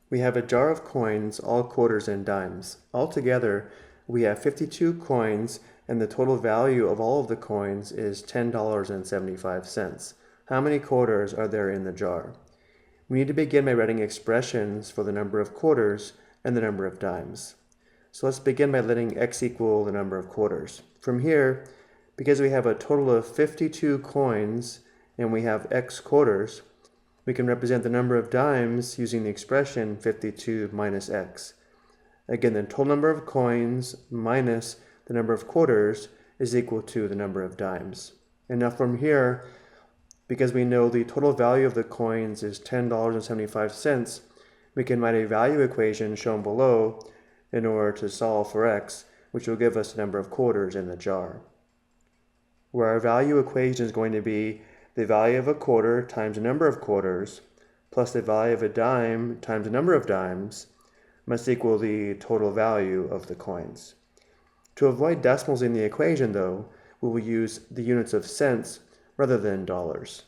We have a jar of coins, all quarters and dimes. Altogether, we have 52 coins, and the total value of all of the coins is $10.75. How many quarters are there in the jar? We need to begin by writing expressions for the number of quarters and the number of dimes. So let's begin by letting x equal the number of quarters. From here, because we have a total of 52 coins and we have x quarters, we can represent the number of dimes using the expression 52 minus x. Again, the total number of coins minus the number of quarters is equal to the number of dimes. And now from here, because we know the total value of the coins is $10.75, we can write a value equation shown below in order to solve for x, which will give us the number of quarters in the jar. Where our value equation is going to be the value of a quarter times the number of quarters plus the value of a dime times the number of dimes must equal the total value of the coins. To avoid decimals in the equation, though, we will use the units of cents rather than dollars.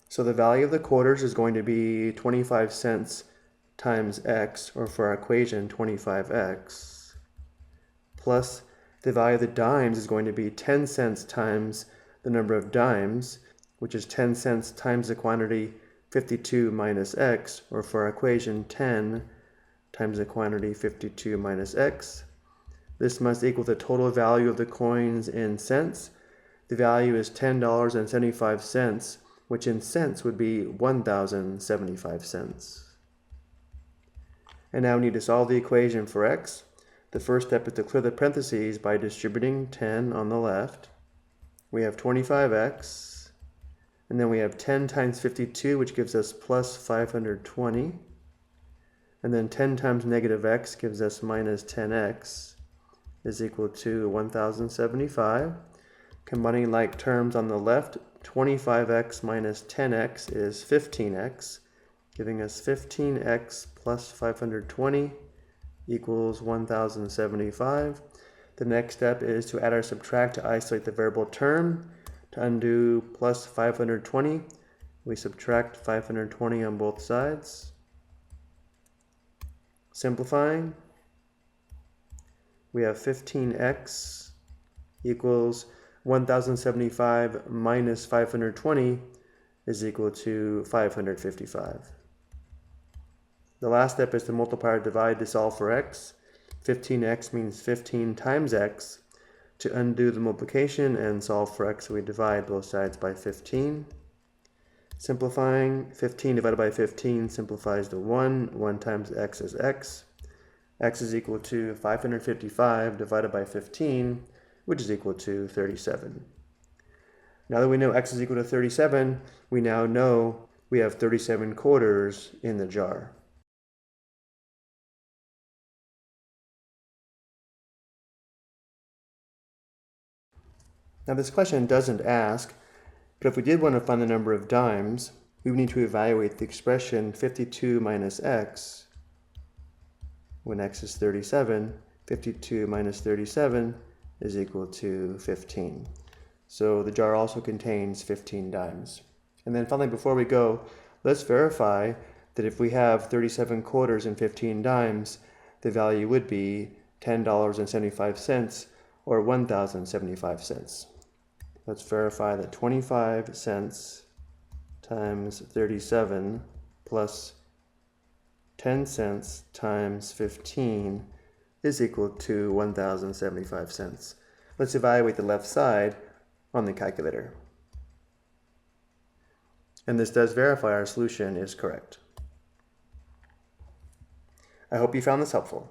So the value of the quarters is going to be 25 cents times x, or for our equation, 25x, plus the value of the dimes is going to be 10 cents times the number of dimes, which is 10 cents times the quantity 52 minus x, or for our equation, 10 times the quantity 52 minus x. This must equal the total value of the coins in cents. The value is $10.75, which in cents would be 1,075 cents. And now we need to solve the equation for x. The first step is to clear the parentheses by distributing 10 on the left. We have 25x, and then we have 10 times 52, which gives us plus 520. And then 10 times negative x gives us minus 10x is equal to 1,075. Combining like terms on the left, 25x minus 10x is 15x, giving us 15x plus 520 equals 1,075. The next step is to add or subtract to isolate the variable term. To undo plus 520, we subtract 520 on both sides. Simplifying, we have 15x equals 1,075 minus 520 is equal to 555. The last step is to multiply or divide to solve for x. 15x means 15 times x. To undo the multiplication and solve for x, we divide both sides by 15. Simplifying, 15 divided by 15 simplifies to 1. 1 times x is x. X is equal to 555 divided by 15, which is equal to 37. Now that we know x is equal to 37, we now know we have 37 quarters in the jar. Now this question doesn't ask, but if we did want to find the number of dimes, we would need to evaluate the expression 52 minus x. When x is 37, 52 minus 37 is equal to 15. So the jar also contains 15 dimes. And then finally, before we go, let's verify that if we have 37 quarters and 15 dimes, the value would be $10.75 or 1,075 cents. Let's verify that 25 cents times 37 plus 10 cents times 15 is equal to 1,075 cents. Let's evaluate the left side on the calculator. And this does verify our solution is correct. I hope you found this helpful.